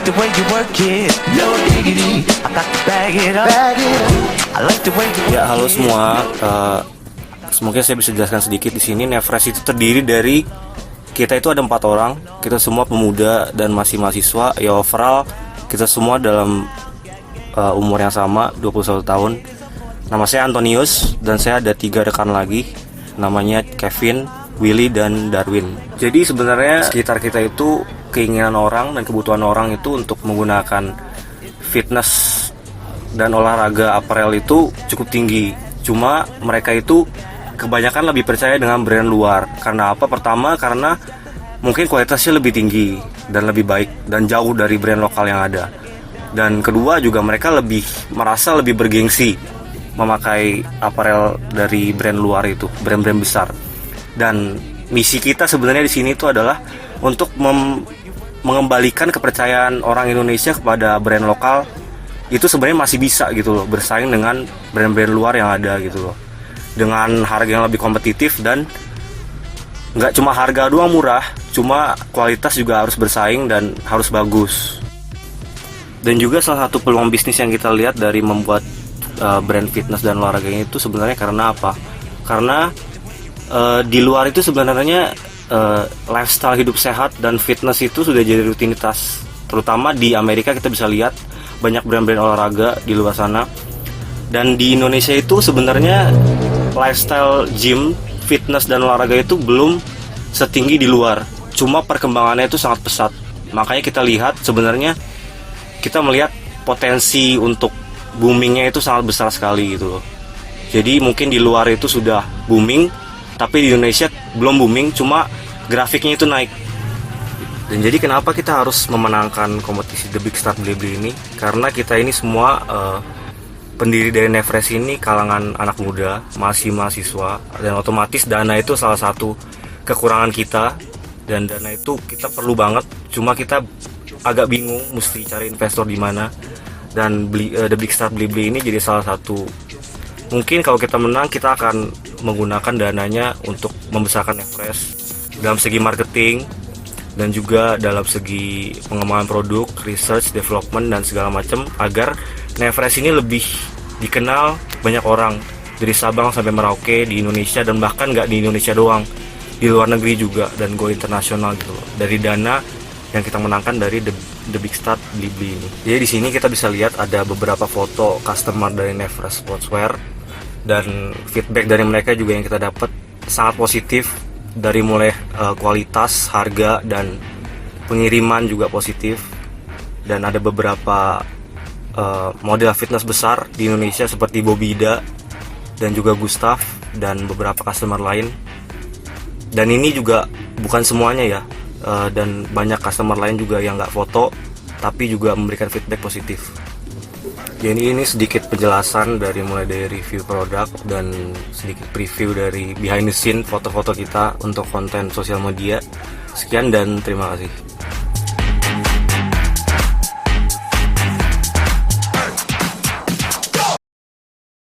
like the way you work it. No diggity, I got to bag it up. I like the way you work it. Ya, halo semua. Semoga saya bisa jelaskan sedikit di sini. Nefresh itu terdiri dari kita itu ada 4 orang. Kita semua pemuda dan masih mahasiswa. Ya, overall kita semua dalam umur yang sama, 21 tahun. Nama saya Antonius dan saya ada 3 rekan lagi. Namanya Kevin, Willy, dan Darwin. Jadi sebenarnya sekitar kita itu keinginan orang dan kebutuhan orang itu untuk menggunakan fitness dan olahraga apparel itu cukup tinggi. Cuma mereka itu kebanyakan lebih percaya dengan brand luar. Karena apa? Pertama, karena mungkin kualitasnya lebih tinggi dan lebih baik dan jauh dari brand lokal yang ada. Dan kedua juga mereka merasa lebih bergengsi memakai apparel dari brand luar itu, brand-brand besar. Dan misi kita sebenarnya di sini itu adalah untuk mengembalikan kepercayaan orang Indonesia kepada brand lokal. Itu sebenarnya masih bisa gitu loh, bersaing dengan brand-brand luar yang ada gitu loh, dengan harga yang lebih kompetitif. Dan nggak cuma harga doang murah, cuma kualitas juga harus bersaing dan harus bagus. Dan juga salah satu peluang bisnis yang kita lihat dari membuat brand fitness dan olahraga ini itu sebenarnya karena apa? Karena di luar itu sebenarnya lifestyle hidup sehat dan fitness itu sudah jadi rutinitas. Terutama di Amerika kita bisa lihat banyak brand-brand olahraga di luar sana. Dan di Indonesia itu sebenarnya lifestyle gym, fitness dan olahraga itu belum setinggi di luar. Cuma perkembangannya itu sangat pesat. Makanya kita lihat sebenarnya kita melihat potensi untuk boomingnya itu sangat besar sekali gitu loh. Jadi mungkin di luar itu sudah booming, tapi di Indonesia belum booming, cuma grafiknya itu naik. Dan jadi kenapa kita harus memenangkan kompetisi The Big Start Blibli ini? Karena kita ini semua pendiri dari Nefresh ini kalangan anak muda, masih mahasiswa, dan otomatis dana itu salah satu kekurangan kita. Dan dana itu kita perlu banget, cuma kita agak bingung mesti cari investor di mana. Dan The Big Start Blibli ini jadi salah satu. Mungkin kalau kita menang, kita akan menggunakan dananya untuk membesarkan Nefresh dalam segi marketing dan juga dalam segi pengembangan produk, research, development, dan segala macam, agar Nefresh ini lebih dikenal banyak orang dari Sabang sampai Merauke di Indonesia, dan bahkan nggak di Indonesia doang, di luar negeri juga, dan go internasional gitu loh, dari dana yang kita menangkan dari The Big Start Blibli ini. Jadi di sini kita bisa lihat ada beberapa foto customer dari Nefresh Sportswear, dan feedback dari mereka juga yang kita dapat sangat positif, dari mulai kualitas, harga, dan pengiriman juga positif. Dan ada beberapa model fitness besar di Indonesia seperti Bobida dan juga Gustaf dan beberapa customer lain. Dan ini juga bukan semuanya ya, dan banyak customer lain juga yang nggak foto tapi juga memberikan feedback positif. Jadi ini sedikit penjelasan dari mulai dari review produk dan sedikit preview dari behind the scene foto-foto kita untuk konten sosial media. Sekian dan terima kasih.